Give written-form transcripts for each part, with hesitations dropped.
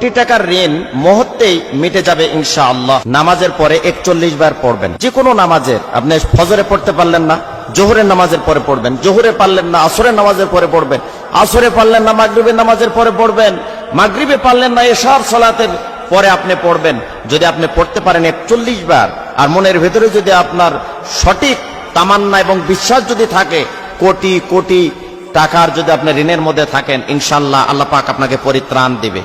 কোটি টাকার ঋণ মুহূর্তেই মিটে যাবে ইনশাআল্লাহ। নামাজের পরে 41 বার পড়বেন। যে কোনো নামাজের, আপনি ফজরে পড়তে পারলেন না, জোহরের নামাজের পরে পড়বেন। জোহরে পারলেন না, আসরের নামাজের পরে পড়বেন। আসরে পারলেন না, মাগরিবের নামাজের পরে পড়বেন। মাগরিবে পারলেন না, এশার সালাতের পরে আপনি পড়বেন। যদি আপনি পড়তে পারেন 41 বার, আর মনের ভেতরে যদি আপনার সঠিক তামান্না এবং বিশ্বাস যদি থাকে, কোটি কোটি টাকার যদি আপনি ঋণের মধ্যে থাকেন, ইনশাআল্লাহ আল্লাহ পাক আপনাকে পরিত্রাণ দিবে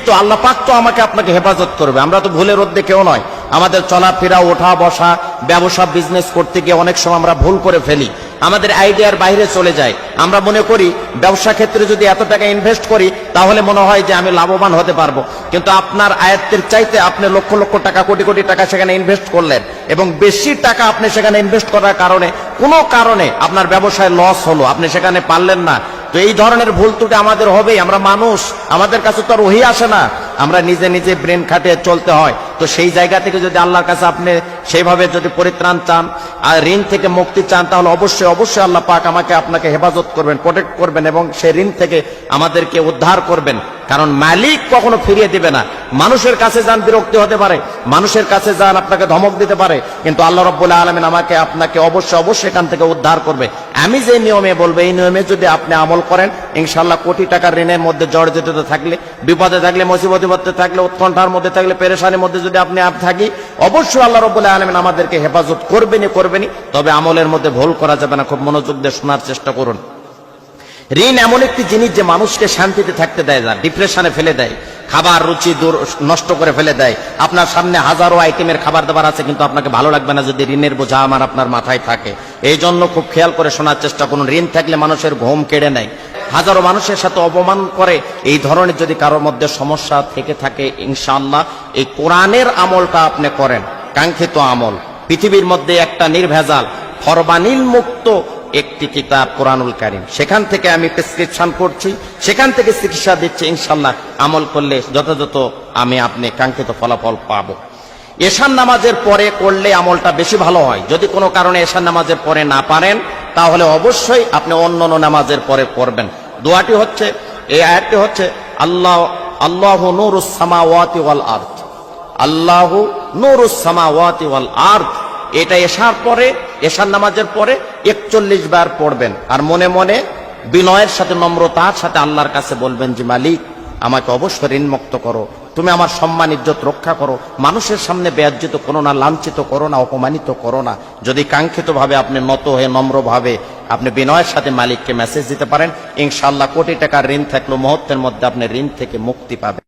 তো আল্লাহ পাক তো আমাকে আপনাকে হেফাজত করবে। আমরা তো ভুলের মধ্যে কেউ নয়। আমাদের চলাফেরা, ওঠা বসা, ব্যবসা বিজনেস করতে গিয়ে অনেক সময় আমরা ভুল করে ফেলি, আমাদের আইডিয়ার বাইরে চলে যায়। আমরা মনে করি ব্যবসা ক্ষেত্রে যদি এত টাকা ইনভেস্ট করি তাহলে মনে হয় যে আমি লাভবান হতে পারবো, কিন্তু আপনার আয়ত্তের চাইতে আপনি লক্ষ লক্ষ টাকা, কোটি কোটি টাকা সেখানে ইনভেস্ট করলেন, এবং বেশি টাকা আপনি সেখানে ইনভেস্ট করার কারণে কোনো কারণে আপনার ব্যবসায় লস হলো, আপনি সেখানে পারলেন না। তো এই ধরনের ভুল ত্রুটি আমাদের হবেই। আমরা মানুষ, আমাদের কাছে তো আর ওহী আসে না, আমরা নিজে নিজে ব্রেন খাটিয়ে চলতে হয়। তো সেই জায়গা থেকে যদি আল্লাহর কাছে আপনি সেইভাবে যদি পরিত্রাণ চান আর ঋণ থেকে মুক্তি চান, তাহলে অবশ্যই অবশ্যই আল্লাহ পাক আমাকে আপনাকে হেফাজত করবেন, প্রোটেক্ট করবেন, এবং সেই ঋণ থেকে আমাদেরকে উদ্ধার করবেন। কারণ মালিক কখনো ফিরিয়ে দিবে না। মানুষের কাছে যান, বিরক্তি হতে পারে, মানুষের কাছে যান, আপনাকে ধমক দিতে পারে, কিন্তু আল্লাহ রাব্বুল আলামিন আমাকে আপনাকে অবশ্যই অবশ্যই এখান থেকে উদ্ধার করবে। আমি যে নিয়মে বলবো, এই নিয়মে যদি আপনি আমল করেন, ইনশাআল্লাহ কোটি টাকার ঋণের মধ্যে জর্জরিত থাকলে, বিপদে থাকলে, মুসিবতে থাকলে, উৎকণ্ঠার মধ্যে থাকলে, পেরেশানির মধ্যে যদি আপনি থাকি, অবশ্যই আল্লাহ রাব্বুল আলামিন আমাদেরকে হেফাজত করবেনই। তবে আমলের মধ্যে ভুল করা যাবে না। খুব মনোযোগ দিয়ে শোনার চেষ্টা করুন। ঋণ এমন একটি জিনিস যে মানুষকে শান্তিতে থাকতে দেয় না, ডিপ্রেশনে ফেলে দেয়, খাবার রুচি নষ্ট করে ফেলে দেয়। আপনার সামনে হাজারো আইটেমের খাবার দাবার আছে, কিন্তু আপনাকে ভালো লাগবে না যদি ঋণের বোঝা আপনার মাথায় থাকে। এই জন্য খুব খেয়াল করে শোনার চেষ্টা করুন। ঋণ থাকলে মানুষের ঘুম কেড়ে নেয়, হাজারো মানুষের সাথে অপমান করে। এই ধরনের যদি কারোর মধ্যে সমস্যা থেকে থাকে, ইনশাআল্লাহ এই কোরআনের আমলটা আপনি করেন, কাঙ্ক্ষিত আমল। পৃথিবীর মধ্যে একটা নির্ভেজাল, ফরমানিল মুক্ত একটি কিতাব কোরআনুল কারীম, সেখান থেকে আমি প্রেসক্রিপশন করছি, সেখান থেকে চিকিৎসা দিচ্ছি। ইনশাআল্লাহ আমল করলে যথাযথ আপনি কাঙ্ক্ষিত ফলাফল পাবো। এশার নামাজের পরে করলে আমলটা বেশি ভালো হয়। যদি কোনো কারণে এশার নামাজের পরে না পারেন, তাহলে অবশ্যই আপনি অন্য নামাজের পরে করবেন। দোয়াটি হচ্ছে, এই আয়াতটি হচ্ছে, আল্লাহু নূরুস সামাওয়াতি ওয়াল আরদ, আল্লাহু নূরুস সামাওয়াতি ওয়াল আরদ। এটা এশার নামাজের পরে 41 বার পড়বেন, আর মনে মনে বিনয়ের সাথে, নম্রতার সাথে আল্লাহর কাছে বলবেন যে মালিক, আমাকে অবশ্যই ঋণ মুক্ত করো, তুমি আমার সম্মান ইজ্জত রক্ষা করো, মানুষের সামনে বেয়াজ্জিত করো না, লাঞ্ছিত করো না, অপমানিত করো না। যদি কাঙ্ক্ষিত ভাবে আপনি নত হয়ে নম্রভাবে আপনি বিনয়ের সাথে মালিককে মেসেজ দিতে পারেন, ইনশাআল্লাহ কোটি টাকার ঋণ থাকলেও মুহূর্তের মধ্যে আপনি ঋণ থেকে মুক্তি পাবেন।